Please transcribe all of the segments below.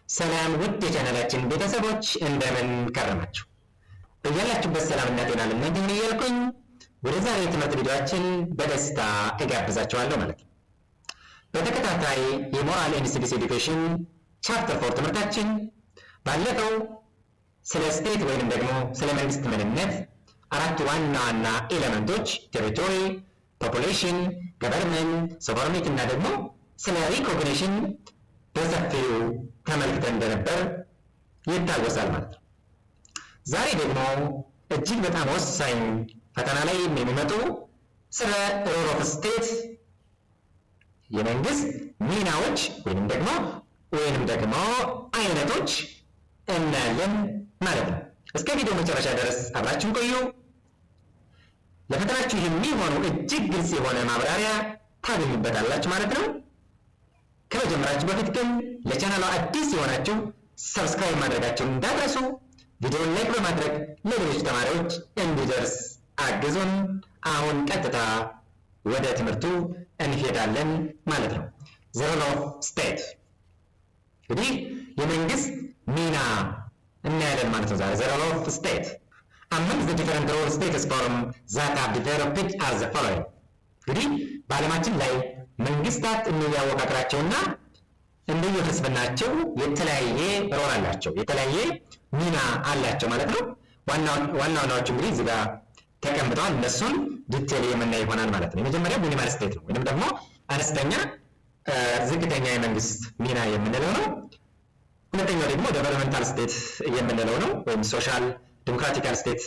ሰላም ውድ የቻናላችን ቤተሰቦች እንደምን ከረማችሁ? በያላችሁበት ሰላምና ጤና ለእናንተ ይሁን እያልኩኝ ወደ ዛሬ የትምህርት ቪዲዮአችን በደስታ እጋብዛችኋለሁ ማለት ነው። በተከታታይ የሞራል ኤንድ ሲቪክስ ኤዱኬሽን ቻፕተር 4 ትምህርታችን ባለፈው ስለ ስቴት ወይንም ደግሞ ስለ መንግስት ምንነት አራት ዋና ዋና ኤሌመንቶች ቴሪቶሪ፣ ፖፑሌሽን፣ ገቨርንመንት፣ ሶቨሬኒቲ እና ደግሞ ስለ ሪኮግኒሽን በሰፊው ተመልክተን እንደነበር ይታወሳል ማለት ነው። ዛሬ ደግሞ እጅግ በጣም ወሳኝ ፈተና ላይ የሚመጡ ስለ ሮል ኦፍ ስቴት የመንግስት ሚናዎች ወይንም ደግሞ አይነቶች እናያለን ማለት ነው። እስከ ቪዲዮ መጨረሻ ድረስ አብራችሁን ቆዩ። ለፈተናችሁ የሚሆኑ እጅግ ግልጽ የሆነ ማብራሪያ ታገኙበታላችሁ ማለት ነው። ከመጀመራችሁ በፊት ግን ለቻናሉ አዲስ የሆናችሁ ሰብስክራይብ ማድረጋችሁን እንዳትረሱ፣ ቪዲዮውን ላይክ በማድረግ ለሌሎች ተማሪዎች እንዲደርስ አግዙን። አሁን ቀጥታ ወደ ትምህርቱ እንሄዳለን ማለት ነው። ዘ ሮል ኦፍ ስቴት እንግዲህ የመንግስት ሚና እናያለን ማለት ነው። ዛሬ ዘ ሮል ኦፍ ስቴት among the different role states form that have developed are the following እንግዲህ በዓለማችን ላይ መንግስታት የሚያወቃቅራቸውና እንደየህዝብናቸው የተለያየ ሮል አላቸው፣ የተለያየ ሚና አላቸው ማለት ነው። ዋናዎቹ እንግዲህ እዚህ ጋር ተቀምጠዋል። እነሱን ዲቴል የምናይ ይሆናል ማለት ነው። የመጀመሪያው ሚኒማል ስቴት ነው ወይንም ደግሞ አነስተኛ ዝቅተኛ የመንግስት ሚና የምንለው ነው። ሁለተኛው ደግሞ ዴቨሎፕመንታል ስቴት የምንለው ነው ወይም ሶሻል ዲሞክራቲካል ስቴት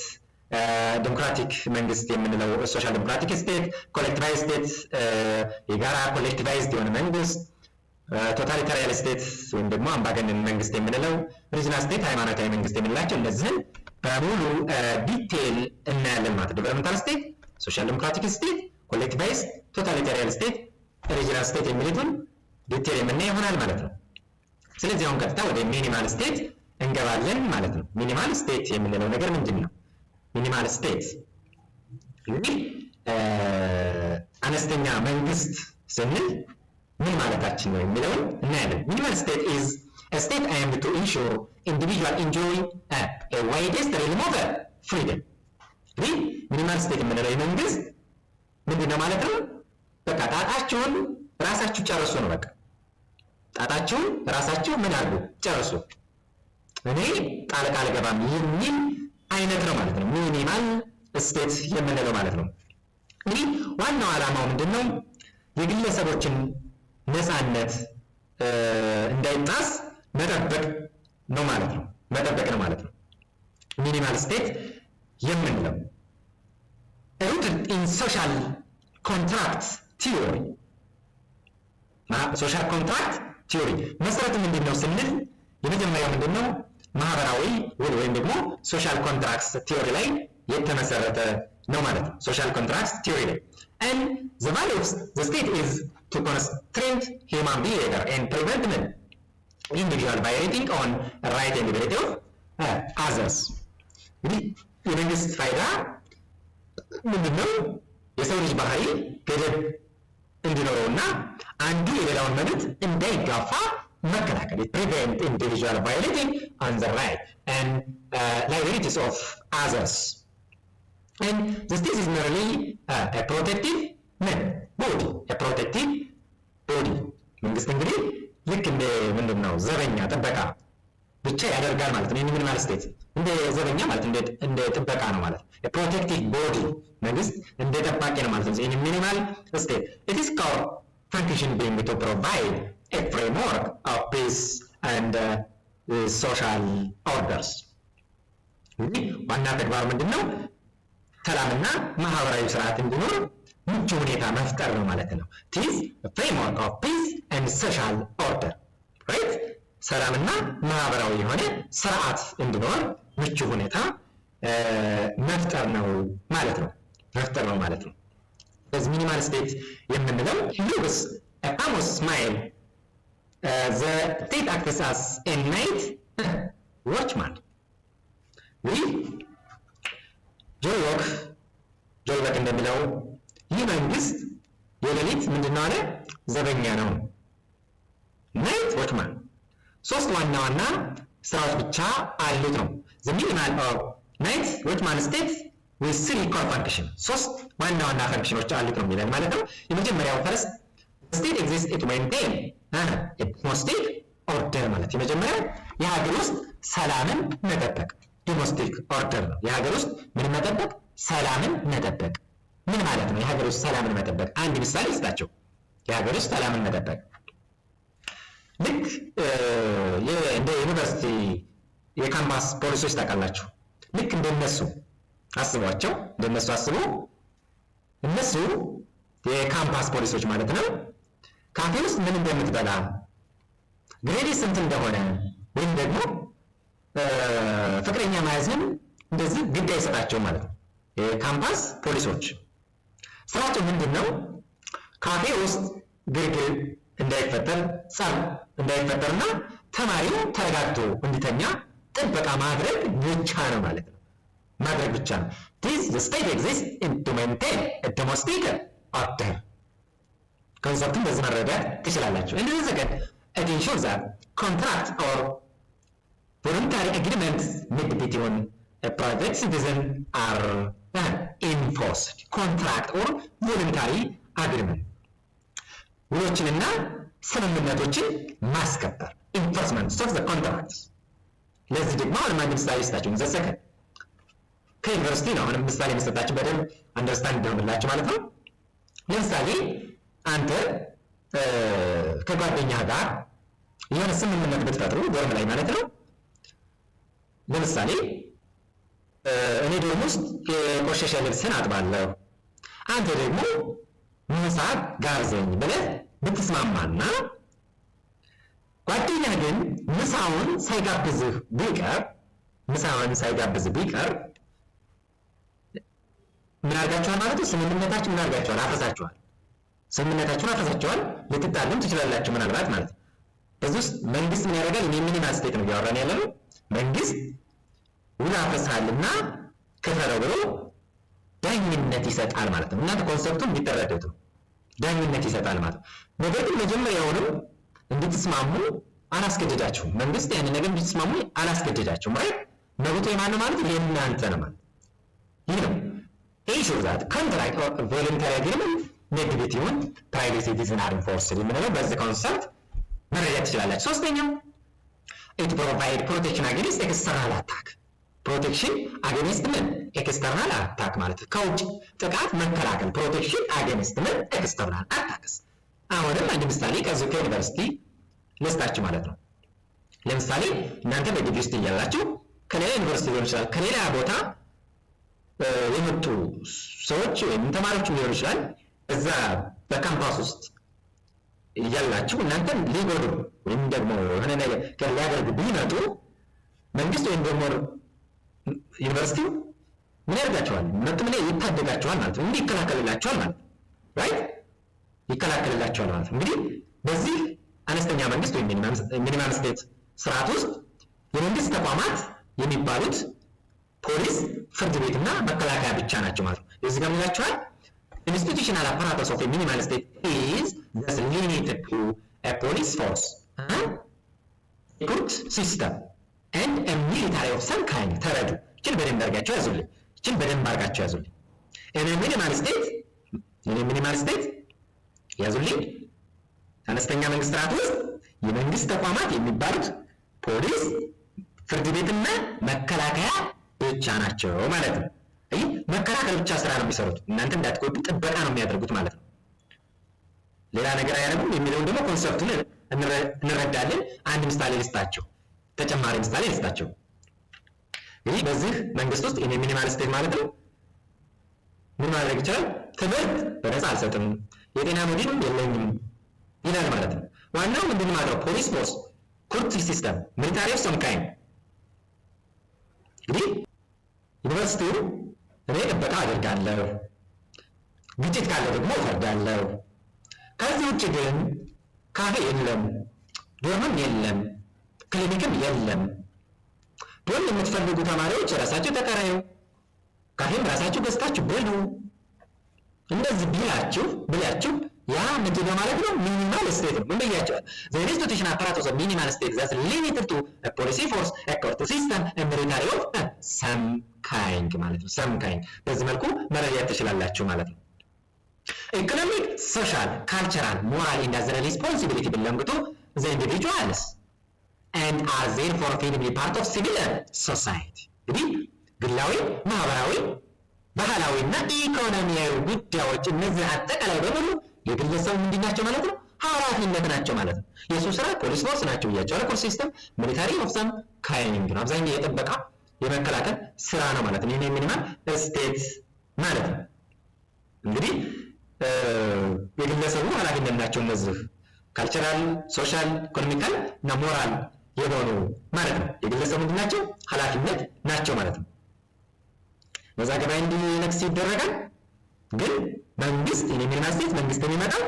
ዲሞክራቲክ መንግስት የምንለው ሶሻል ዲሞክራቲክ ስቴት፣ ኮሌክቲቫይዝ ስቴት የጋራ ኮሌክቲቫይዝድ የሆነ መንግስት፣ ቶታሊታሪያን ስቴት ወይም ደግሞ አምባገነን መንግስት የምንለው፣ ሪጅናል ስቴት ሃይማኖታዊ መንግስት የምንላቸው እነዚህን በሙሉ ዲቴል እናያለን ማለት ነው። ዴቨሎፕመንታል ስቴት፣ ሶሻል ዲሞክራቲክ ስቴት፣ ኮሌክቲቫይዝ፣ ቶታሊታሪያን ስቴት፣ ሪጅናል ስቴት የሚሉትን ዲቴል የምናይ ይሆናል ማለት ነው። ስለዚህ አሁን ቀጥታ ወደ ሚኒማል ስቴት እንገባለን ማለት ነው። ሚኒማል ስቴት የምንለው ነገር ምንድን ነው? ሚኒማል ስቴት እንግዲህ አነስተኛ መንግስት ስንል ምን ማለታችን ነው የሚለውን እናያለን። ሚኒማል ስቴት is a state aimed to ensure individual enjoy a widest realm of freedom። እንግዲህ ሚኒማል ስቴት የምንለው የመንግስት ምንድን ነው ማለት ነው? በቃ ጣጣቸውን ራሳችሁ ጨርሱ ነው። በቃ ጣጣቸውን ራሳችሁ ምን አድርጉ ጨርሱ፣ እኔ ጣልቃ አልገባም የሚል አይነት ነው ማለት ነው ሚኒማል ስቴት የምንለው ማለት ነው። እንግዲህ ዋናው ዓላማው ምንድነው? የግለሰቦችን ነፃነት እንዳይጣስ መጠበቅ ነው ማለት ነው። ሚኒማል ስቴት የምንለው rooted in social contract theory ሶሻል ኮንትራክት ቲዮሪ መሰረቱ ምንድነው ስንል የመጀመሪያው ምንድነው ማህበራዊ ውል ወይም ደግሞ ሶሻል ኮንትራክትስ ቲዮሪ ላይ የተመሰረተ ነው ማለት ነው። ሶሻል ኮንትራክትስ ቲዮሪ ላይ and the value of the state is to constrain human behavior and prevent individual violating on right and liberty of others። እንግዲህ የመንግስት ፋይዳ ምንድነው? የሰው ልጅ ባህሪ ገደብ እንዲኖረውና አንዱ የሌላውን መብት እንዳይጋፋ መከላከል prevent individual violating on the right and liberties of others and the state is merely a protective body መንግስት እንግዲህ ልክ እንደ ምንድነው ዘበኛ ጥበቃ ብቻ ያደርጋል ማለት ነው። ሚኒማል ስቴት እንደ ዘበኛ ማለት እንደ ጥበቃ ነው ማለት ነው። protective body መንግስት እንደ ጠባቂ ነው ማለት ነው። ሚኒማል ስቴት it is called function being to provide a framework of peace and social orders። እንግዲህ ዋና ተግባር ምንድነው? ሰላምና ማህበራዊ ስርዓት እንዲኖር ምቹ ሁኔታ መፍጠር ነው ማለት ነው። it is a framework of peace and social order right? ሰላምና ማህበራዊ የሆነ ስርዓት እንዲኖር ምቹ ሁኔታ መፍጠር ነው ማለት ነው። በዚህ ሚኒማል ስቴት የምንለው use a famous smile the state acts as a night watchman። ይህ ጆን ሎክ እንደሚለው ይህ መንግስት የሌሊት ምንድነው አለ ዘበኛ ነው። ናይት ዋችማን ሶስት ዋና ዋና ስራዎች ብቻ አሉት ነው። the minimal or night Weizmann state with three core function ሶስት ዋና ዋና ፈንክሽኖች አሉት ነው የሚለን ማለት ነው። የመጀመሪያው first state exists to maintain domestic order ማለት የመጀመሪያው የሀገር ውስጥ ሰላምን መጠበቅ domestic order ነው። የሀገር ውስጥ ምን መጠበቅ? ሰላምን መጠበቅ። ምን ማለት ነው የሀገር ውስጥ ሰላምን መጠበቅ? አንድ ምሳሌ ልስጣቸው። የሀገር ውስጥ ሰላምን መጠበቅ ልክ እንደ ዩኒቨርሲቲ የካምፓስ ፖሊሶች ታውቃላችሁ። ልክ እንደነሱ አስቧቸው፣ እንደነሱ አስቡ። እነሱ የካምፓስ ፖሊሶች ማለት ነው። ካፌ ውስጥ ምን እንደምትበላ ግሬድ ስንት እንደሆነ ወይም ደግሞ ፍቅረኛ መያዝን እንደዚህ ግድ አይሰጣቸውም ማለት ነው። የካምፓስ ፖሊሶች ስራቸው ምንድነው? ካፌ ውስጥ ግርግር እንዳይፈጠር፣ ጸብ እንዳይፈጠርና ተማሪው ተረጋግቶ እንዲተኛ ጥበቃ ማድረግ ብቻ ነው ማለት ነው። ማድረግ ብቻ ነው። this the state exists to maintain a domestic order ኮንሰፕቱን በዚህ መረዳት ትችላላችሁ። እንደዚህ ዘገድ it ensures that contract or voluntary agreements made between a private citizen are enforced. contract or voluntary agreement ውሎችንና ስምምነቶችን ማስከበር enforcement of the contracts። ለዚህ ደግሞ አሁንም አንድ ምሳሌ ልስጣችሁ። ዘሰከ ከዩኒቨርሲቲ ነው አሁንም ምሳሌ መስጠታችሁ በደንብ አንደርስታንድ እንደሆነላችሁ ማለት ነው። ለምሳሌ አንተ ከጓደኛህ ጋር የሆነ ስምምነት ብትፈጥሩ ዶርም ላይ ማለት ነው። ለምሳሌ እኔ ዶርም ውስጥ የቆሸሸ ልብስን አጥባለሁ፣ አንተ ደግሞ ምሳ ጋብዘኝ ብለህ ብትስማማና ጓደኛህ ግን ምሳውን ሳይጋብዝህ ቢቀር ምን አድርጋችኋል ማለት ነው? ስምምነታችሁን ምን አድርጋችኋል? አፈሳችኋል። ስምምነታችሁን አፈሳችኋል። ልትጣሉም ትችላላችሁ ምናልባት ማለት ነው። በዚህ ውስጥ መንግስት ምን ያደርጋል? ሚኒማል ስቴት ነው እያወራን ያለነው። መንግስት ውል አፈሳልና ክፈለው ብሎ ዳኝነት ይሰጣል ማለት ነው። እናንተ ኮንሰፕቱን እንዲተረዱት ነው። ዳኝነት ይሰጣል ማለት ነው። ነገር ግን መጀመሪያውንም እንድትስማሙ አላስገደዳችሁም። መንግስት ያን ነገር እንድትስማሙ አላስገደዳችሁም ማለት መብቱ የማን ነው ማለት የእናንተ ነው ማለት ይህ ነው። ensure that contract or voluntary agreement made between private citizens are enforced የምንለው በዚህ ኮንሰፕት መረዳት ትችላላችሁ። ሶስተኛው it provide protection against external attack protection against ምን external attack ማለት ከውጭ ጥቃት መከላከል protection against ምን external attacks። አሁንም አንድ ምሳሌ ከዚህ ከዩኒቨርሲቲ ልስጣችሁ ማለት ነው። ለምሳሌ እናንተ በግቢ ውስጥ እያላችሁ ከሌላ ዩኒቨርሲቲ ሊሆን ይችላል ከሌላ ቦታ የመጡ ሰዎች ወይም ተማሪዎች ሊሆኑ ይችላል እዛ በካምፓስ ውስጥ እያላችሁ እናንተን ሊጎዱ ወይም ደግሞ የሆነ ነገር ሊያደርጉ ቢመጡ መንግስት ወይም ደግሞ ዩኒቨርሲቲው ምን ያደርጋቸዋል? መጥቶ ምን ይታደጋቸዋል ማለት ነው። እንዲህ ይከላከልላቸዋል ማለት ነው። ራይት ይከላከልላቸዋል ማለት ነው። እንግዲህ በዚህ አነስተኛ መንግስት ወይም ሚኒማል ስቴት ስርዓት ውስጥ የመንግስት ተቋማት የሚባሉት ፖሊስ፣ ፍርድ ቤትና መከላከያ ብቻ ናቸው ማለት ነው። እዚህ ጋር ምንላችኋል? institutional apparatus of a minimal state is thus limited to a police force, a court system and a military of some kind. ተረዱ። ይህችን በደንብ አድርጋችሁ ያዙልኝ። ሚኒማል ስቴት ያዙልኝ። አነስተኛ መንግስት ስርዓት ውስጥ የመንግስት ተቋማት የሚባሉት ፖሊስ፣ ፍርድ ቤትና መከላከያ ብቻ ናቸው ማለት ነው። አይ መከላከል ብቻ ስራ ነው የሚሰሩት። እናንተ እንዳትጎዱ ጥበቃ ነው የሚያደርጉት ማለት ነው። ሌላ ነገር አያደርጉም የሚለውን ደግሞ ኮንሰፕቱን እንረዳለን። አንድ ምሳሌ ልስጣቸው፣ ተጨማሪ ምሳሌ ልስጣቸው። እንግዲህ በዚህ መንግስት ውስጥ ሚኒማል ስቴት ማለት ነው ምን ማድረግ ይችላል? ትምህርት በነፃ አልሰጥም፣ የጤና መድን የለኝም ይላል ማለት ነው። ዋናው ምንድን ማለት ነው? ፖሊስ ፎርስ፣ ኮርት ሲስተም፣ ሚሊታሪ ኦፍ ሰም ካይንድ። እንግዲህ ዩኒቨርሲቲው እኔ ጥበቃ አደርጋለሁ፣ ግጭት ካለ ደግሞ እፈርዳለሁ። ከዚህ ውጭ ግን ካፌ የለም፣ ዶርምም የለም፣ ክሊኒክም የለም። ዶርም የምትፈልጉ ተማሪዎች ራሳችሁ ተከራዩ፣ ካፌም ራሳችሁ ገዝታችሁ ብሉ። እንደዚህ ብላችሁ ያ ምንድነው ማለት ነው? ሚኒማል ስቴት ነው። ምን ብያቸዋል? the institution apparatus of minimal state that's limited to a policy force, a court system, a military of some kind ማለት ነው። some kind በዚህ መልኩ መረዳት ትችላላችሁ ማለት ነው። economic, social, cultural, moral and other responsibility belong to the individuals and are therefore firmly part of civil society እንግዲህ ግላዊ፣ ማህበራዊ፣ ባህላዊና ኢኮኖሚያዊ ጉዳዮች እነዚህ አጠቃላይ በሙሉ የግለሰቡ ምንድን ናቸው ማለት ነው? ኃላፊነት ናቸው ማለት ነው። የሱ ስራ ፖሊስ ፎርስ ናቸው ብያቸዋለሁ። ኮርት ሲስተም ሚሊታሪ ኦፍ ሰም ካይንድ ነው። አብዛኛው የጥበቃ የመከላከል ስራ ነው ማለት ነው። ይሄ ሚኒማል ስቴት ማለት ነው። እንግዲህ የግለሰቡ ኃላፊነት ናቸው እነዚህ ካልቸራል፣ ሶሻል፣ ኢኮኖሚካል እና ሞራል የሆኑ ማለት ነው። የግለሰቡ ምንድን ናቸው? ኃላፊነት ናቸው ማለት ነው። በዛ ገበያ እንዲነግስ ይደረጋል። ግን መንግስት የሚኒማል ስቴት መንግስት የሚመጣው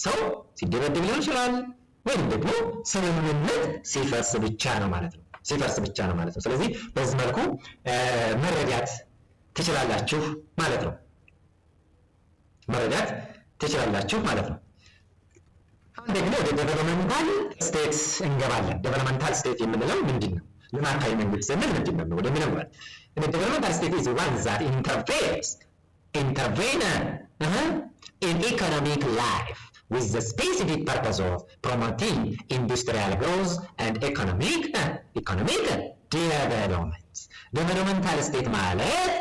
ሰው ሲደበደብ ሊሆን ይችላል ወይም ደግሞ ስምምነት ሲፈርስ ብቻ ነው ማለት ነው። ሲፈርስ ብቻ ነው ማለት ነው። ስለዚህ በዚህ መልኩ መረዳት ትችላላችሁ ማለት ነው። መረዳት ትችላላችሁ ማለት ነው። አሁን ደግሞ ወደ ዴቨሎፕመንታል ስቴት እንገባለን። ዴቨሎፕመንታል ስቴት የምንለው ምንድን ነው? ልማታዊ መንግስት ስንል ምንድን ነው ወደሚለው ማለት ነው። ዴቨሎፕመንታል ስቴት is one that intervene in economic life with the specific purpose of promoting industrial growth and economic development. ዴቨሎፕመንታል ስቴት ማለት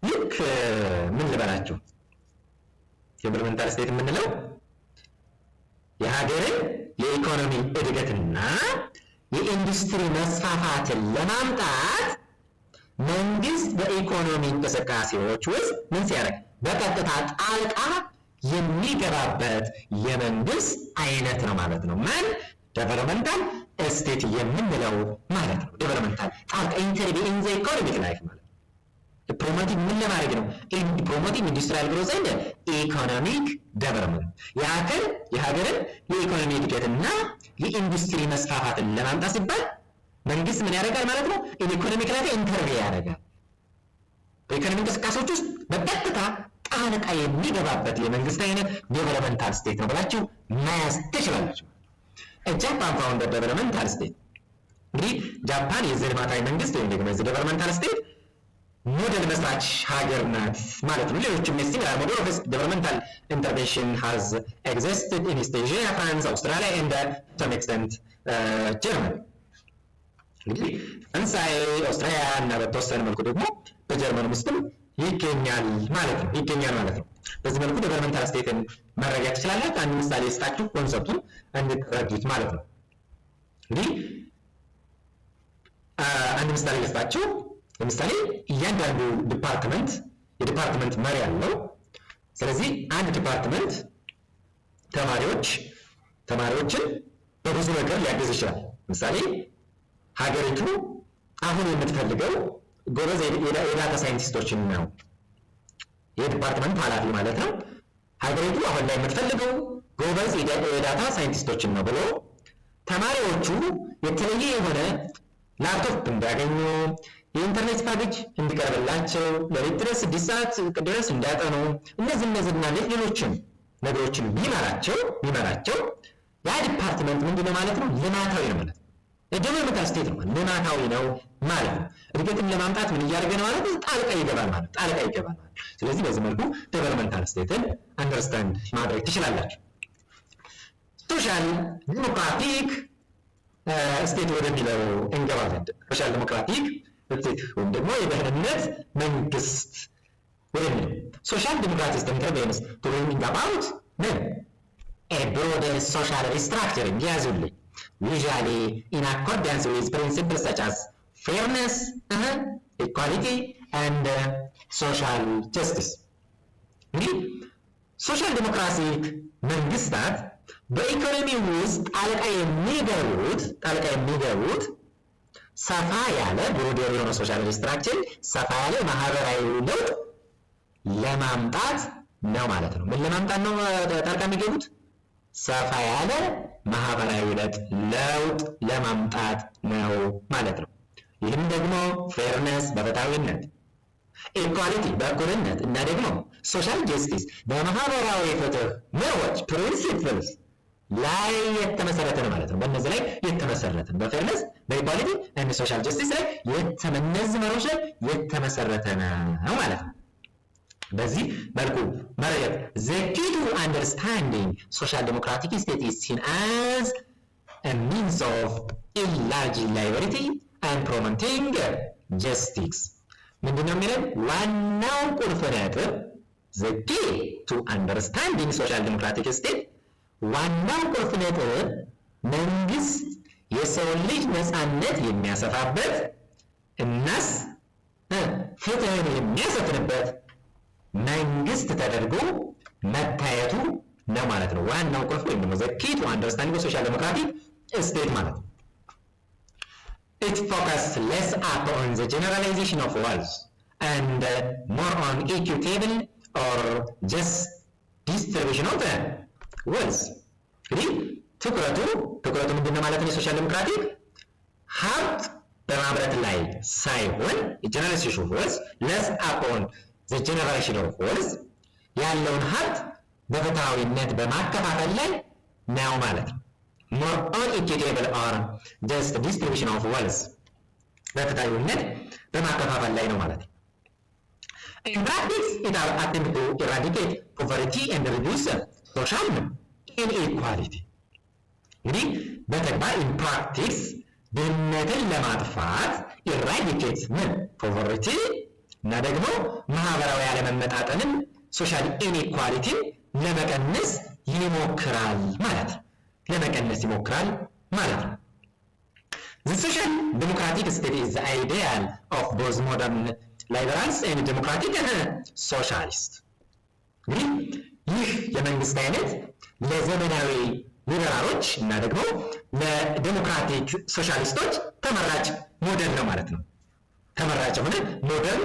ልክ ምን ልበላችሁ? ዴቨሎፕመንታል ስቴት የምንለው የሀገርን የኢኮኖሚ እድገትና የኢንዱስትሪ መስፋፋትን ለማምጣት መንግስት በኢኮኖሚ እንቅስቃሴዎች ውስጥ ምን ሲያደርግ በቀጥታ ጣልቃ የሚገባበት የመንግስት አይነት ነው ማለት ነው። ማን ዴቨሎፕመንታል ስቴት የምንለው ማለት ነው። ዴቨሎፕመንታል ጣልቃ ኢንተርቪው ኢን ዘ ኢኮኖሚክ ላይፍ ማለት ነው። ፕሮሞቲንግ ምን ለማድረግ ነው? ፕሮሞቲንግ ኢንዱስትሪያል ግሮዝ ኤንድ ኢኮኖሚክ ዴቨሎፕመንት የሀገርን የኢኮኖሚ እድገትና የኢንዱስትሪ መስፋፋትን ለማምጣት ሲባል መንግስት ምን ያደርጋል ማለት ነው? ኢኮኖሚክ ላይ ኢንተርቪው ያደርጋል። በኢኮኖሚ እንቅስቃሴዎች ውስጥ በቀጥታ ጣልቃ የሚገባበት የመንግስት አይነት ዴቨሎፕመንታል ስቴት ነው ብላችሁ መያዝ ትችላላችሁ። ጃፓን ፋውንደር ዴቨሎፕመንታል ስቴት እንግዲህ ጃፓን የዚህ ልማታዊ መንግስት ወይም ደግሞ የዚህ ዴቨሎፕመንታል ስቴት ሞዴል መስራች ሀገር ናት ማለት ነው። ሌሎችም ሲሚላር ሞዴል ኦፍ ዴቨሎፕመንታል ኢንተርቬንሽን ሃዝ ኤግዚስትድ ኢን ኢስት ኤዥያ፣ ፍራንስ፣ አውስትራሊያ ኤንድ ሰም ኤክስተንት ጀርመኒ። እንግዲህ ፈረንሳይ፣ አውስትራሊያ እና በተወሰነ መልኩ ደግሞ በጀርመን ውስጥም ይገኛል ማለት ነው። በዚህ መልኩ ዴቨሎፕመንታል ስቴትን መረዳት ትችላላችሁ። አንድ ምሳሌ ስጣችሁ ኮንሰፕቱን እንድትረዱት ማለት ነው። እንግዲህ አንድ ምሳሌ ልስጣችሁ። ለምሳሌ እያንዳንዱ ዲፓርትመንት የዲፓርትመንት መሪ አለው። ስለዚህ አንድ ዲፓርትመንት ተማሪዎችን በብዙ ነገር ሊያግዝ ይችላል። ለምሳሌ ሀገሪቱ አሁን የምትፈልገው ጎበዝ የዳታ ሳይንቲስቶችን ነው። የዲፓርትመንት ኃላፊ ማለት ነው። ሀገሪቱ አሁን ላይ የምትፈልገው ጎበዝ የዳታ ሳይንቲስቶችን ነው ብሎ ተማሪዎቹ የተለየ የሆነ ላፕቶፕ እንዲያገኙ፣ የኢንተርኔት ፓኬጅ እንዲቀርብላቸው፣ ለሌት ድረስ 6 ሰዓት ድረስ እንዲያጠኑ፣ እነዚህና ሌሎችም ነገሮችን ቢመራቸው ያ ዲፓርትመንት ምንድነው ማለት ነው? ልማታዊ ነው ማለት ነው። ዴቨሎፕመንታል ስቴት ነው፣ ልማታዊ ነው ማለት ነው። እድገትን ለማምጣት ምን እያደረገ ነው ማለት ነው? ጣልቃ ይገባል ማለት። ስለዚህ በዚህ መልኩ ዴቨሎፕመንታል ስቴትን አንደርስታንድ ማድረግ ትችላላችሁ። ሶሻል ዲሞክራቲክ ስቴት ወደሚለው እንገባለን። ሶሻል ዲሞክራቲክ ስቴት ወይም ደግሞ የደህንነት መንግስት ወደሚለው ሶሻል ዲሞክራቲክ ኢንተርቬንስ ቱ ብሪንግ አባውት a broader social restructuring ያዙልኝ usually in accordance with principles such as fairness, equality and social justice. እንግዲህ ሶሻል ዲሞክራቲክ መንግስታት በኢኮኖሚ ውስጥ ጣልቃ የሚገቡት ሰፋ ያለ ብሮደር የሆነ ሶሻል ሪስትራክቸር ሰፋ ያለ ማህበራዊ ለውጥ ለማምጣት ነው ማለት ነው። ምን ለማምጣት ነው ጣልቃ የሚገቡት? ሰፋ ያለ ማህበራዊ ለውጥ ለማምጣት ነው ማለት ነው። ይህም ደግሞ ፌርነስ በፍትሃዊነት፣ ኢኳሊቲ በእኩልነት እና ደግሞ ሶሻል ጀስቲስ በማህበራዊ ፍትህ መርሆች ፕሪንሲፕልስ ላይ የተመሰረተ ነው ማለት ነው። በእነዚህ ላይ የተመሰረተ በፌርነስ በኢኳሊቲ እና ሶሻል ጀስቲስ ላይ እነዚህ መርሆች ላይ የተመሰረተ ነው ማለት ነው። በዚህ መልኩ መረዳት the key to understanding social democratic state is seen as a means of enlarging liberty and promoting justice። ምንድነው የሚለው ዋናው ቁልፍ ነጥብ the key to understanding social democratic state ዋናው ቁልፍ ነጥብ መንግስት የሰው ልጅ ነፃነት የሚያሰፋበት እናስ ፍትህን የሚያሰፍንበት መንግስት ተደርጎ መታየቱ ነው ማለት ነው። ዋናው ቁልፍ ወይም ደግሞ the key to understanding social democratic state ማለት ነው። It focuses less upon the generalization of wealth and more on equitable or just distribution of wealth። እንግዲህ ትኩረቱ ምንድነው ማለት ነው? የሶሻል ዲሞክራቲክ ሀብት በማምረት ላይ ሳይሆን generalization of wealth less upon the generation of wealth ያለውን ሀብት በፍትሃዊነት በማከፋፈል ላይ ነው ማለት ነው። more on equitable or just distribution of wealth በፍትሃዊነት በማከፋፈል ላይ ነው ማለት ነው። in practice it attempts to eradicate poverty and reduce social inequality። እንግዲህ በተግባር in practice ድህነትን ለማጥፋት eradicate poverty እና ደግሞ ማህበራዊ ያለመመጣጠንን ሶሻል ኢንኢኳሊቲን ለመቀነስ ይሞክራል ማለት ነው። The social democratic state is the ideal of both modern liberals and democratic socialists። እንግዲህ ይህ የመንግስት አይነት ለዘመናዊ ሊበራሎች እና ደግሞ ለዲሞክራቲክ ሶሻሊስቶች ተመራጭ ሞዴል ነው ማለት ነው። ተመራጭ የሆነ ሞዴል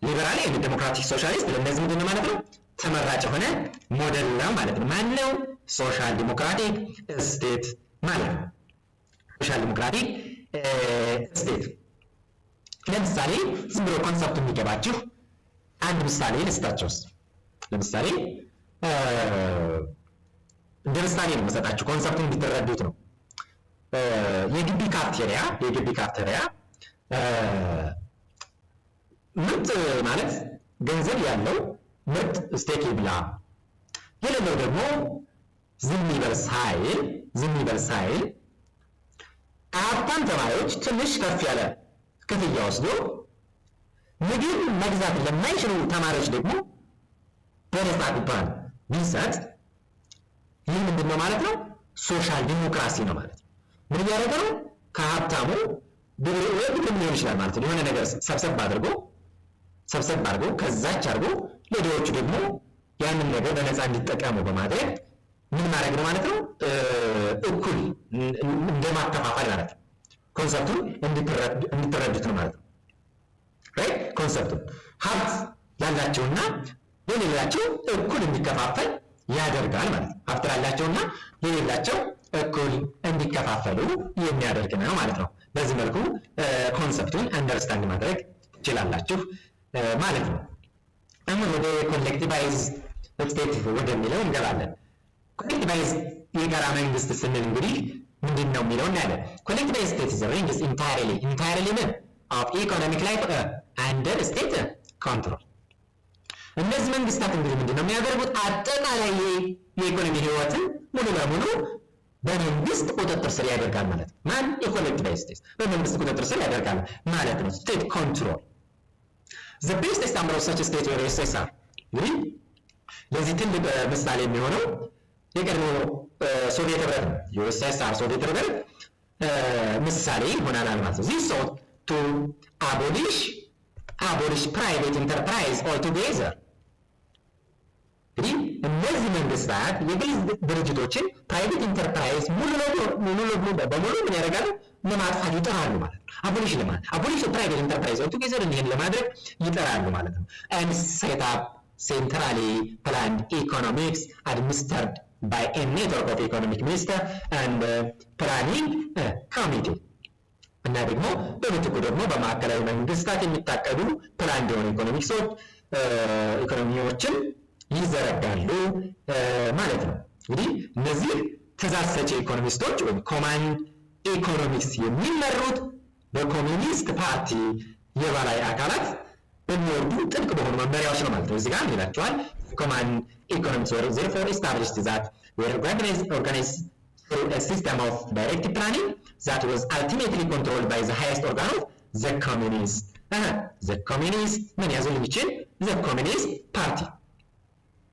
ሊበራል እና ዲሞክራቲክ ሶሻሊስት ለእነዚህ ምንድን ነው ማለት ነው? ተመራጭ የሆነ ሞዴል ነው ማለት ነው። ማን ነው? ሶሻል ዲሞክራቲክ ስቴት ማለት ነው። ሶሻል ዲሞክራቲክ ስቴት ለምሳሌ ዝም ብሎ ኮንሰፕቱ የሚገባችሁ አንድ ምሳሌ ልስጣችሁ። ለምሳሌ እንደ ምሳሌ ነው የምሰጣችሁ፣ ኮንሰፕቱን እንድትረዱት ነው። የግቢ ካፍቴሪያ ምርጥ ማለት ገንዘብ ያለው ምርጥ ስቴክ ይብላ፣ የሌለው ደግሞ ዝም ይበል ሳይል ሀብታም ተማሪዎች ትንሽ ከፍ ያለ ክፍያ ወስዶ ምግብ መግዛት ለማይችሉ ተማሪዎች ደግሞ በነፃ ኩባን ቢሰጥ ይህ ምንድነው ማለት ነው? ሶሻል ዲሞክራሲ ነው ማለት ነው። ምን እያደረገ ነው? ከሀብታሙ ብድር ሊሆን ይችላል ማለት ነው። የሆነ ነገር ሰብሰብ አድርጎ ከዛች አድርጎ ለድሆቹ ደግሞ ያንን ነገር በነፃ እንዲጠቀሙ በማድረግ ምን ማድረግ ነው ማለት ነው? እኩል እንደማከፋፈል ማለት ነው። ኮንሰፕቱን እንድትረዱት ነው ማለት ነው። ራይት ኮንሰፕቱን ሀብት ያላቸውና የሌላቸው እኩል እንዲከፋፈል ያደርጋል ማለት ነው። ሀብት ያላቸውና የሌላቸው እኩል እንዲከፋፈሉ የሚያደርግ ነው ማለት ነው። በዚህ መልኩ ኮንሰፕቱን አንደርስታንድ ማድረግ ትችላላችሁ ማለት ነው። አሁን ወደ ኮሌክቲቫይዝ ስቴት ወደሚለው እንገባለን። ኮሌክቲቫይዝ የጋራ መንግስት ስንል እንግዲህ ምንድን ነው የሚለው እናያለን። ኮሌክቲቫይዝ ስቴት is arranged entirely ምን of economic life under state control። እነዚህ መንግስታት እንግዲህ ምንድን ነው የሚያደርጉት? አጠቃላይ የኢኮኖሚ ህይወትን ሙሉ ለሙሉ በመንግስት ቁጥጥር ስር ያደርጋል ማለት ነው። ማን? የኮሌክቲቫይዝ ስቴት በመንግስት ቁጥጥር ስር ያደርጋል ማለት ነው። ስቴት ኮንትሮል the best example of such a state where USSR እንግዲህ ለዚህ ትልቅ ምሳሌ የሚሆነው የቀድሞ ሶቪየት ህብረት ነው። USSR ሶቪየት ህብረት ምሳሌ ይሆናል ማለት ነው። this sought to abolish private enterprise altogether። እንግዲህ እነዚህ መንግስታት የግል ድርጅቶችን ፕራይቬት ኢንተርፕራይዝ ሙሉ ለሙሉ በሙሉ ምን ያደርጋሉ? ለማጥፋት ይጠራሉ ማለት ነው። አቦሊሽ ፕራይቬት ኢንተርፕራይዝ ኦልቱጌዘር ይሄን ለማድረግ ይጠራሉ ማለት ነው። and set up centrally planned economics administered by a network of economic minister and planning committee። እና ደግሞ በምትኩ ደግሞ በማዕከላዊ መንግስታት የሚታቀዱ ፕላን የሆኑ ኢኮኖሚዎችን ይዘረጋሉ ማለት ነው። እንግዲህ እነዚህ ትእዛዝ ሰጪ ኢኮኖሚስቶች ወይም ኮማንድ ኢኮኖሚክስ የሚመሩት በኮሚኒስት ፓርቲ የበላይ አካላት በሚወርዱ ጥብቅ በሆኑ መመሪያዎች ነው ማለት ነው። እዚህ ጋር ይላቸዋል ኮማንድ ኢኮኖሚክስ were therefore established that were organized through a system of directive planning that was ultimately controlled by the highest organ of the communist ምን ያዙልኝ ይችል the communist party።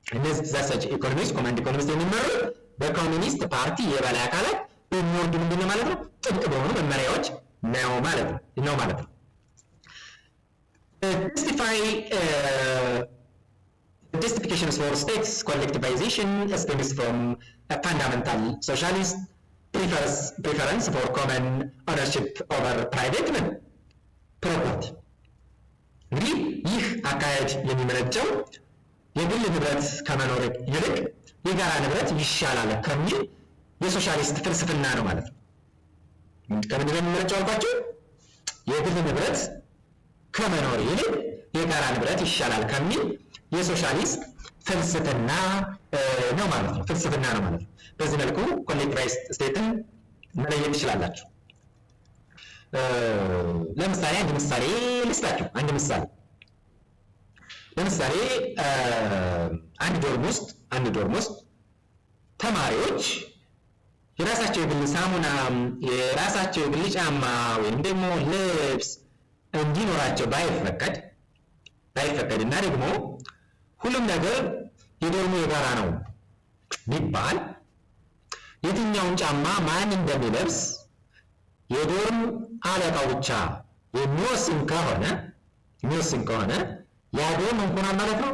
እነዚህ ትእዛዝ ሰጪ ኢኮኖሚክስ ኮማንድ ኢኮኖሚክስ የሚመሩት በኮሚኒስት ፓርቲ የበላይ አካላት በሚወርዱ ምንድነው ማለት ነው ጥብቅ በሆኑ መመሪያዎች ነው ማለት ነው። Justifications for states collectivization stems from a fundamental socialist preference for common ownership over private property። እንግዲህ ይህ አካሄድ የሚመነጨው የግል ንብረት ከመኖር ይልቅ የጋራ ንብረት ይሻላል ከሚል የሶሻሊስት ፍልስፍና ነው ማለት ነው። ከምንድን ነው የሚመነጨው አልኳችሁ? የግል ንብረት ከመኖር ይልቅ የጋራ ንብረት ይሻላል ከሚል የሶሻሊስት ፍልስፍና ነው ማለት ነው። በዚህ መልኩ ኮሌክቲቫይዝድ ስቴትን መለየት ትችላላችሁ። ለምሳሌ አንድ ምሳሌ ልስጣችሁ። ለምሳሌ አንድ ዶርም ውስጥ ተማሪዎች የራሳቸው የግል ሳሙና፣ የራሳቸው የግል ጫማ ወይም ደግሞ ልብስ እንዲኖራቸው ባይፈቀድና ደግሞ ሁሉም ነገር የዶርሙ የጋራ ነው ቢባል የትኛውን ጫማ ማን እንደሚለብስ የዶርም አለቃው ብቻ የሚወስን ከሆነ ያ ዶርም እንኳን ማለት ነው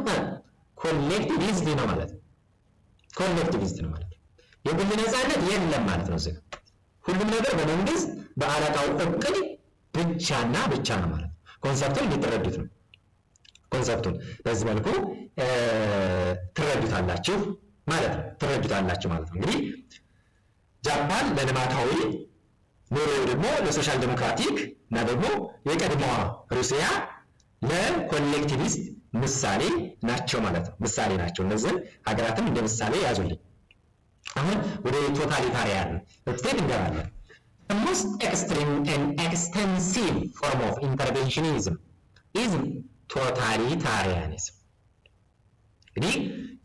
ኮሌክቲቪዝም ነው ማለት ነው። የግል ነፃነት የለም ማለት ነው። እዚህ ሁሉም ነገር በመንግስት በአለቃው እቅድ ብቻና ብቻ ነው ማለት ነው። ኮንሰፕቱን እንድትረዱት ነው። ኮንሰፕቱን በዚህ መልኩ ትረዱታላችሁ ማለት ነው። እንግዲህ ጃፓን ለልማታዊ ኖርዌይ ደግሞ ለሶሻል ዴሞክራቲክ እና ደግሞ የቀድሞዋ ሩሲያ ለኮሌክቲቪስት ምሳሌ ናቸው ማለት ነው። እነዚህ ሀገራትም እንደ ምሳሌ ያዙልኝ። አሁን ወደ ቶታሊታሪያን ስቴት እንገባለን። The most extreme and extensive form of interventionism is totalitarianism። እንግዲህ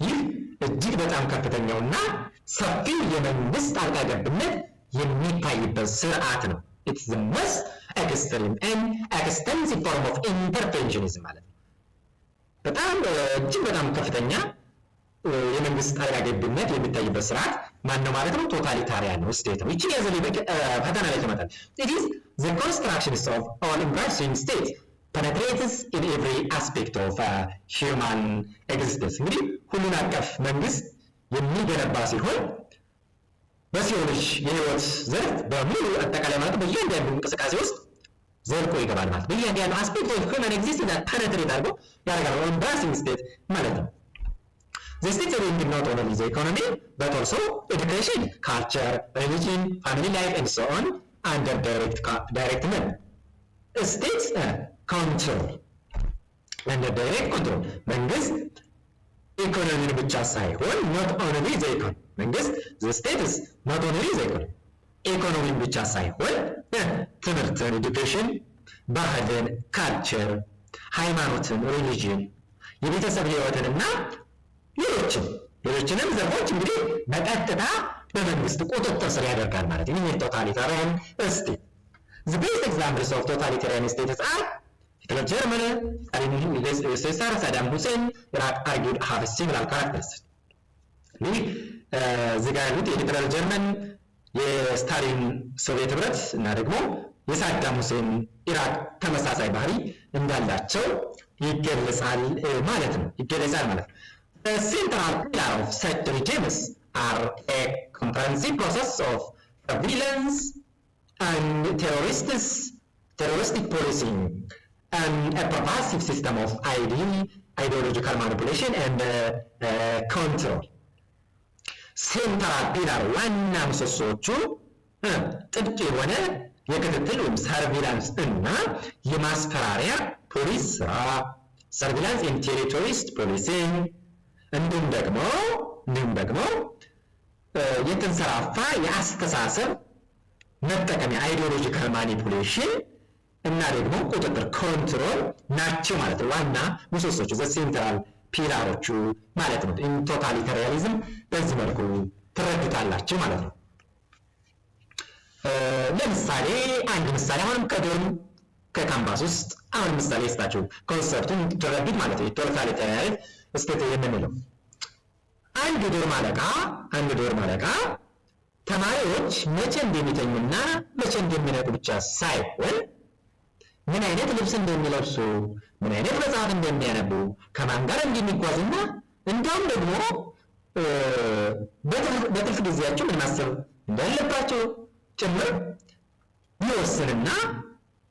ይህ እጅግ በጣም ከፍተኛውና ሰፊው የመንግስት ጣልቃ ገብነት የሚታይበት ስርዓት ነው። It's the most extreme and extensive form of interventionism ማለት ነው። እጅግ በጣም ከፍተኛ የመንግስት ጣልቃ ገብነት የሚታይበት ስርዓት ማን ነው ማለት ነው? ቶታሊታሪያን ነው፣ ስቴት ነው። ይቺን ያዘለ ፈተና ላይ ተመጣጣ it is the constructions of all embracing state penetrates in every aspect of human existence። እንግዲህ ሁሉን አቀፍ መንግስት የሚገነባ ሲሆን በሰው ልጅ የህይወት ዘርፍ በሙሉ አጠቃላይ ማለት በእያንዳንዱ እንቅስቃሴ ውስጥ ዘልቆ ይገባል ማለት በእያንዳንዱ አስፔክት ኦፍ ሁማን ኤግዚስተንስ ፐኔትሬት አድርጎ ያደርጋል። ኤምብራሲንግ ስቴት ማለት ነው። The state is not only the economy but also education, culture, religion, family life and so on under direct state control under direct control። መንግስት ኢኮኖሚን ብቻ ሳይሆን not only the economy መንግስት the state is not only the economy ኢኮኖሚን ብቻ ሳይሆን ትምህርትን፣ ኤዱኬሽን፣ ባህልን፣ ካልቸር፣ ሃይማኖትን፣ ሪሊጅን፣ የቤተሰብ ህይወትንና ሌሎችንም ዘርፎች እንግዲህ በቀጥታ በመንግስት ቁጥጥር ስር ያደርጋል ማለት ነው። ይህ ቶታሊታሪያን ስቴት the best examples of totalitarian states are Hitler Germany, Caesar, Saddam Hussein, Iraq argued have similar characters። እንግዲህ እዚህ ጋር ያሉት የሂትለር ጀርመን፣ የስታሊን ሶቪየት ህብረት እና ደግሞ የሳዳም ሁሴን ኢራቅ ተመሳሳይ ባህሪ እንዳላቸው ይገለጻል ማለት ነው። The central pillar of such regimes are a comprehensive process of surveillance and terroristic policing and a pervasive system of ideological manipulation and control። ሴንትራል ፒላር ዋና ምሰሶቹ ጥብቅ የሆነ የክትትል ወይም ሰርቪላንስ እና የማስፈራሪያ ፖሊስ ስራ ሰርቪላንስ ኢን ቴሪቶሪስት ፖሊሲንግ እንዲሁም ደግሞ የተንሰራፋ የአስተሳሰብ መጠቀሚያ አይዲዮሎጂካል ማኒፑሌሽን እና ደግሞ ቁጥጥር ኮንትሮል ናቸው ማለት ነው። ዋና ምሰሶቹ ሴንትራል ፒላሮቹ ማለት ነው። ኢን ቶታሊታሪያኒዝም በዚህ መልኩ ትረዱታላችሁ ማለት ነው። ለምሳሌ አንድ ምሳሌ አሁንም ከዶርም ከካምፓስ ውስጥ አሁን ምሳሌ ስጣችሁ ኮንሰፕቱን ትረዱት ማለት ነው። ቶታሊታሪያን ስቴት የምንለው አንድ ዶርም አለቃ ተማሪዎች መቼ እንደሚተኙና መቼ እንደሚነቁ ብቻ ሳይሆን ምን አይነት ልብስ እንደሚለብሱ፣ ምን አይነት መጽሐፍ እንደሚያነቡ፣ ከማን ጋር እንደሚጓዙና እንዲሁም ደግሞ በትርፍ ጊዜያቸው ምን ማሰብ እንዳለባቸው ጭምር ይወስንና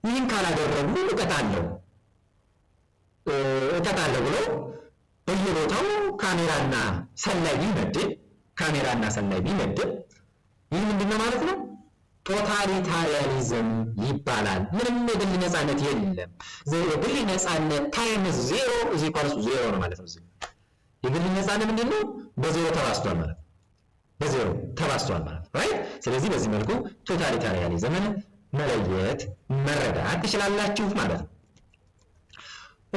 ይህን ካላደረጉ እቀጣለሁ ብሎ በየቦታው ካሜራና ሰላይ ቢመድብ ይህ ምንድነው ማለት ነው? ቶታሊታሪያኒዝም ይባላል። ምንም የግል ነፃነት የለም። የግል ነፃነት ታይምስ ዜሮ is equals to ዜሮ ነው ማለት ነው። የግል ነፃነት ምንድነው? በዜሮ ተባዝቷል ማለት ነው። ራይት። ስለዚህ በዚህ መልኩ ቶታሊታሪያኒዝምን መረዳት ትችላላችሁ ማለት ነው።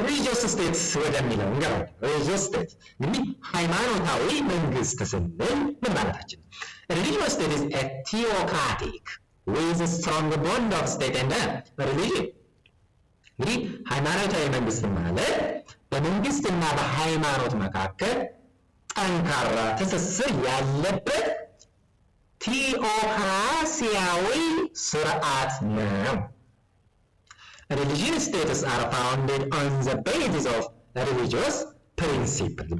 ሪሊጂየስ ስቴት ወደሚለው እንገባለን። ሪሊጂየስ ስቴት እንግዲህ ሃይማኖታዊ መንግስት ስንል ምን ማለታችን? Religious state is a theocratic with a strong bond of state and religion. እንግዲህ ሃይማኖታዊ መንግስት ማለት በመንግስትና በሃይማኖት መካከል ጠንካራ ትስስር ያለበት ቴዎክራሲያዊ ስርዓት ነው። Religious states are founded on the basis of religious principles.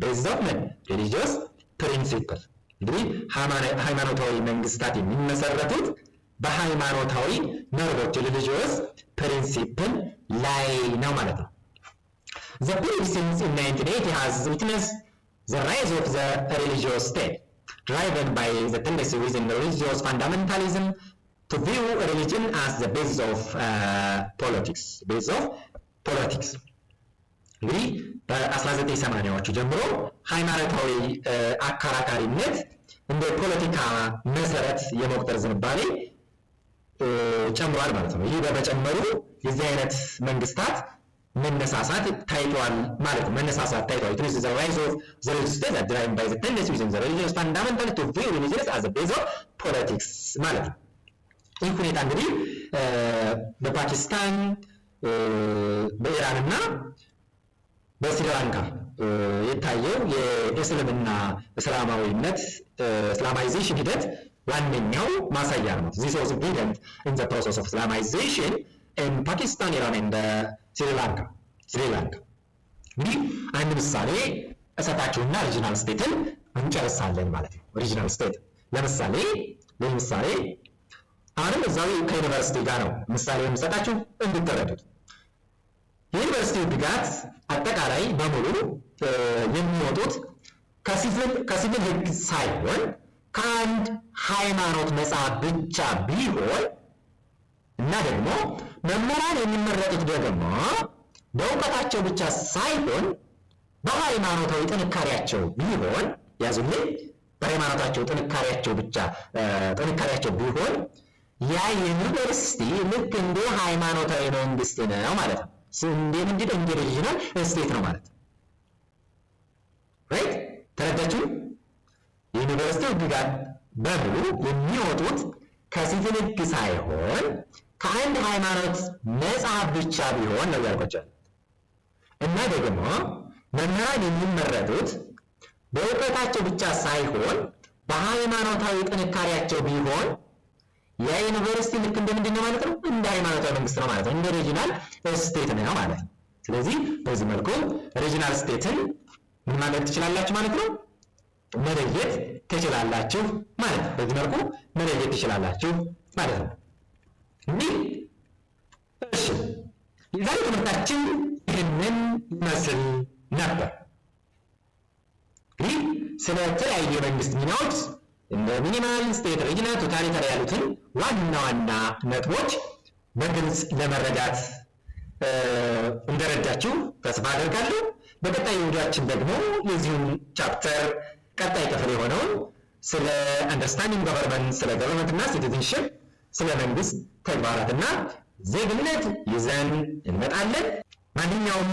Religious principles. እንግዲህ ሃይማኖታዊ መንግስታት የሚመሰረቱት በሃይማኖታዊ መርሆች religious principle ላይ ነው ማለት ነው። The period since in 1980 has witnessed the rise of the religious state, driven by the tendency within the religious fundamentalism to view religion as the basis of politics. እንግዲህ በ1980ዎቹ ጀምሮ ሃይማኖታዊ አከራካሪነት እንደ ፖለቲካ መሰረት የመቁጠር ዝንባሌ ጨምሯል ማለት ነው። ይህ በመጨመሩ የዚህ አይነት መንግስታት መነሳሳት ታይቷል ማለት ነው። It is the rise of the religious state that driven by the tendency within the religious fundamentalism to view religion as the basis of politics ማለት ነው። ይህ ሁኔታ እንግዲህ በፓኪስታን በኢራንና በስሪላንካ የታየው የእስልምና እስላማይዜሽን ሂደት ዋነኛው ማሳያ ነው። This was evident in the process of Islamization in Pakistan, Iran and Sri Lanka. እንግዲህ አንድ ምሳሌ እሰጣችሁና ሪጂናል ስቴትን እንጨርሳለን ማለት ነው። ሪጂናል ስቴት ለምሳሌ አሁንም እዛው ከዩኒቨርሲቲ ጋር ነው ምሳሌ የምሰጣችሁ እንድትረዱት። የዩኒቨርሲቲው ድጋት አጠቃላይ በሙሉ የሚወጡት ከሲቪል ህግ ሳይሆን ከአንድ ሃይማኖት ነፃ ብቻ ቢሆን እና ደግሞ መምህራን የሚመረጡት ደግሞ በእውቀታቸው ብቻ ሳይሆን በሃይማኖታዊ ጥንካሬያቸው ቢሆን ያዙልኝ፣ በሃይማኖታቸው ጥንካሬያቸው ቢሆን ያ ዩኒቨርሲቲ ልክ እንደ ሃይማኖታዊ መንግስት ነው ማለት ነው። እንደ ሪጂናል ስቴት ነው ማለት ነው። ራይት? ተረዳችሁ? የዩኒቨርሲቲው ድጋፍ በሙሉ የሚወጡት ከሲቪል ህግ ሳይሆን ከአንድ ሃይማኖት ነፃ ብቻ ቢሆን ነው ያልኳቸው። እና ደግሞ መምህራን የሚመረጡት በእውቀታቸው ብቻ ሳይሆን በሃይማኖታዊ ጥንካሬያቸው ቢሆን የዩኒቨርሲቲ ልክ እንደምንድን ነው ማለት ነው? እንደ ሃይማኖታዊ መንግስት ነው ማለት ነው። እንደ ሪጂናል ስቴት ነው ማለት ነው። ስለዚህ በዚህ መልኩ ሪጂናል ስቴትን ምን ማለት ትችላላችሁ ማለት ነው? መለየት ትችላላችሁ ማለት ነው። በዚህ መልኩ መለየት ትችላላችሁ ማለት ነው። እንግዲህ እሺ፣ የዛሬ ትምህርታችን ይህንን ይመስል ነበር። እንግዲህ ስለ ተለያዩ የመንግስት ሚናዎች እንደ ሚኒማል ስቴት፣ ሪጂናል፣ ቶታሊታሪ ያሉትን ዋና ነጥቦች በግልጽ ለመረዳት እንደረዳችሁ ተስፋ አደርጋለሁ። በቀጣይ ቪዲዮአችን ደግሞ የዚሁን ቻፕተር ቀጣይ ክፍል የሆነውን ስለ አንደርስታንዲንግ ገቨርንመንት፣ ስለ ገቨርንመንት እና ሲቲዝንሺፕ፣ ስለ መንግስት ተግባራትና ዜግነት ይዘን እንመጣለን። ማንኛውም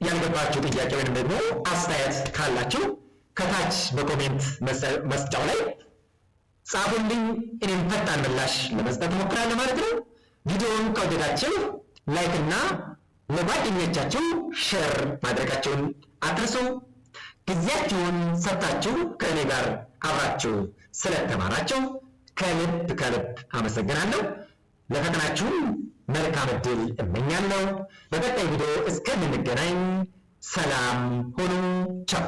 ያልገባችሁ ጥያቄ ወይም ደግሞ አስተያየት ካላችሁ ከታች በኮሜንት መስጫው ላይ ጻፉልኝ። እኔም ፈጣን ምላሽ ለመስጠት እሞክራለሁ ማለት ነው። ቪዲዮውን ከወደዳችሁ ላይክ እና ለጓደኞቻችሁ ሼር ማድረጋችሁን አትርሱ። ጊዜያችሁን ሰጥታችሁ ከእኔ ጋር አብራችሁ ስለተማራችሁ ከልብ አመሰግናለሁ። ለፈተናችሁም መልካም ዕድል እመኛለሁ። በቀጣይ ቪዲዮ እስከምንገናኝ ሰላም ሁኑ። ቻው።